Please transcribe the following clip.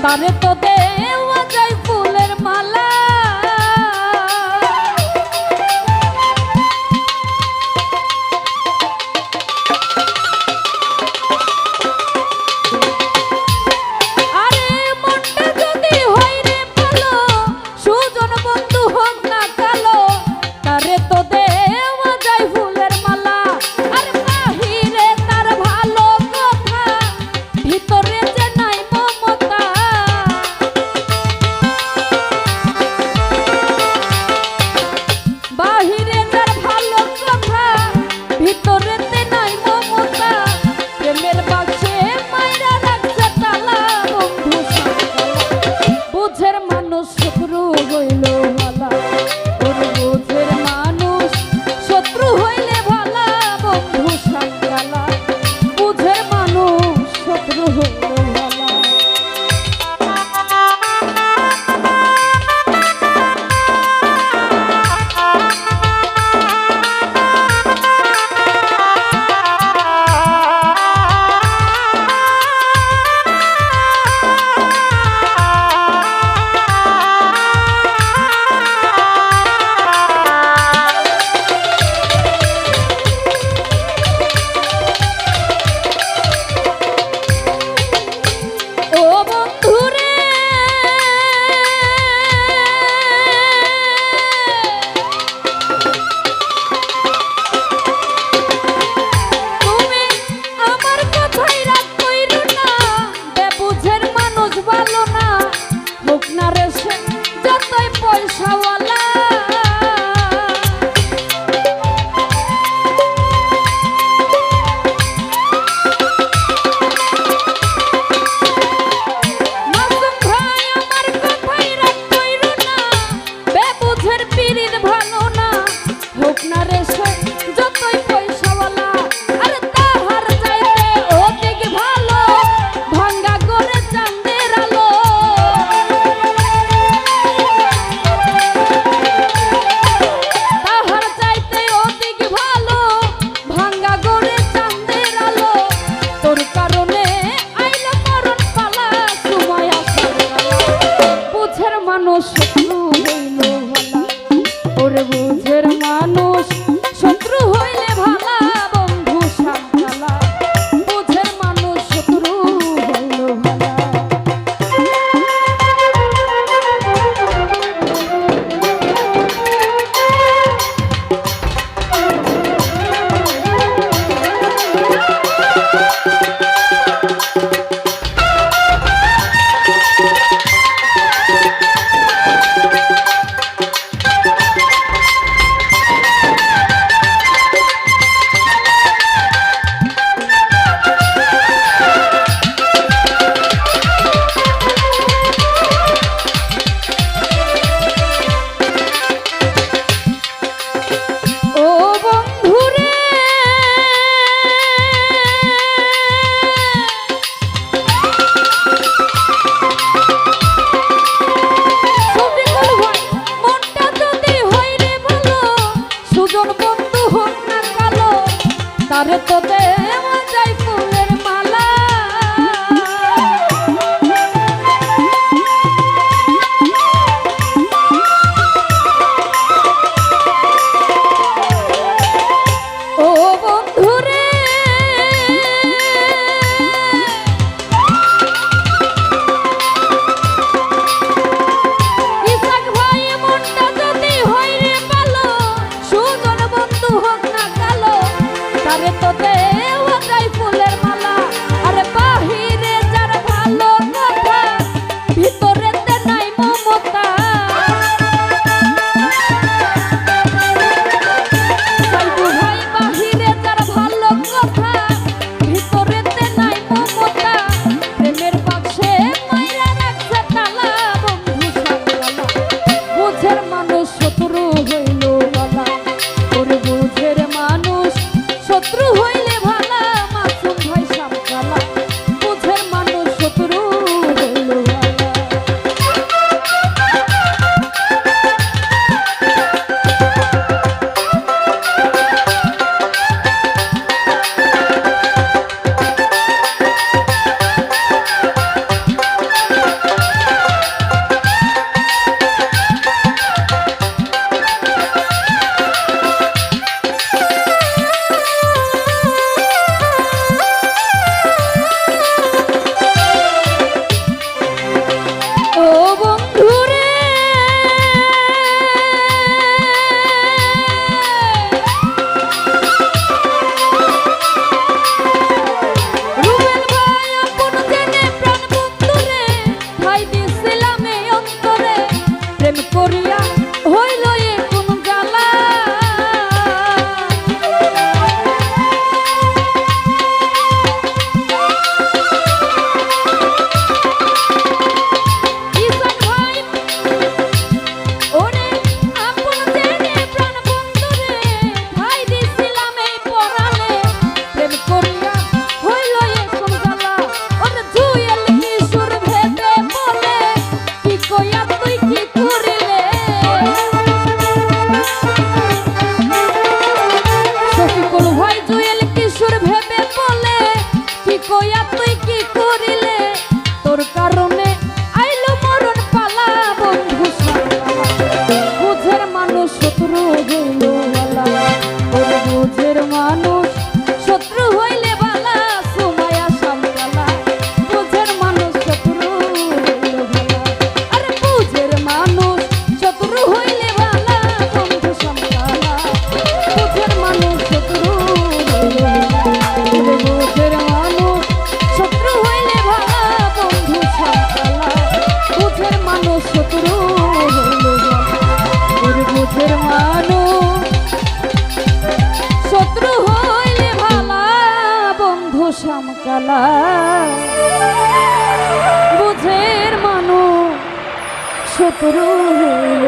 তারে তো দেওয়া যায় ফুলের মালা। আরে মনটা যদি হয় রে ভালো, সুজন বন্ধু হোক না কালো, তারে তো দেওয়া যায় ফুলের মালা। আর বাহিরে তার ভালো কথা, ভিতরে যে নাই মমতা। বাহিরে তার ভালো কথা, ভিতরেতে নাই মমতা। প্রেমের বাক্সে মাইরা রাখছে তালা, বন্ধু বুঝের মানুষ শত্রু হইল ভালা। ওর বুঝের মানুষ শত্রু হইলে ভালা, বন্ধু সাঙ্গালা। বুঝের মানুষ শত্রু হইল ভালা। ও বন্ধুরে তুমি আমার কথাই রাগ কইরো না, বেবুঝের মানুষ ভালো না। হোক না রে সে যতই পয়সাওয়ালা। মাসুম ভাই আমার কথাই রাগ কইরো না, বেবুঝের পীড়িত ভালো না। হোক না রে সে যতই পয়সাওয়ালা। আর তাহার চাইতে অধিক ভালো, ভাঙ্গা করে চাঁদের আলো। তাহার চাইতে অধিক ভালো, ভাঙ্গা করে চাঁদের আলো। তোর কারণে আইলো মরণ পালা, সময় আসার পালা। বুঝের মানুষ শত্রু হইল ভালা। ওরে বুঝের মানুষ শত্রু হইলে ভালা, বন্ধু সাঙ্গালা। বুঝের মানুষ শত্রু হইল ভালা। ও বন্ধুরে শফিকুল ভাই, মনটা যদি হয় রে ভালো, সুজন বন্ধু হোক না কালো, তারে তো দেওয়া যায় ফুলের মালা। ও বন্ধুরে ইসাক ভাই, মনটা যদি হয় রে ভালো, সুজন বন্ধু হোক না কালো, তারে তো দেওয়া যায় ফুলের মালা। আরে বাহিরে যার ভালো কথা, ভিতরেতে নাই মমতা। সাইদু ভাই, বাহিরে যার ভালো কথা, ভিতরেতে নাই মমতা। প্রেমের বাক্সে মাইরা রাখছে তালা, বন্ধু সাঙ্গালা। বুঝের মানুষ শত্রু হইল ভালা। ওরে বুঝের মানুষ শত্রু হইল কালা বুঝের মানুষ শত্রু হইল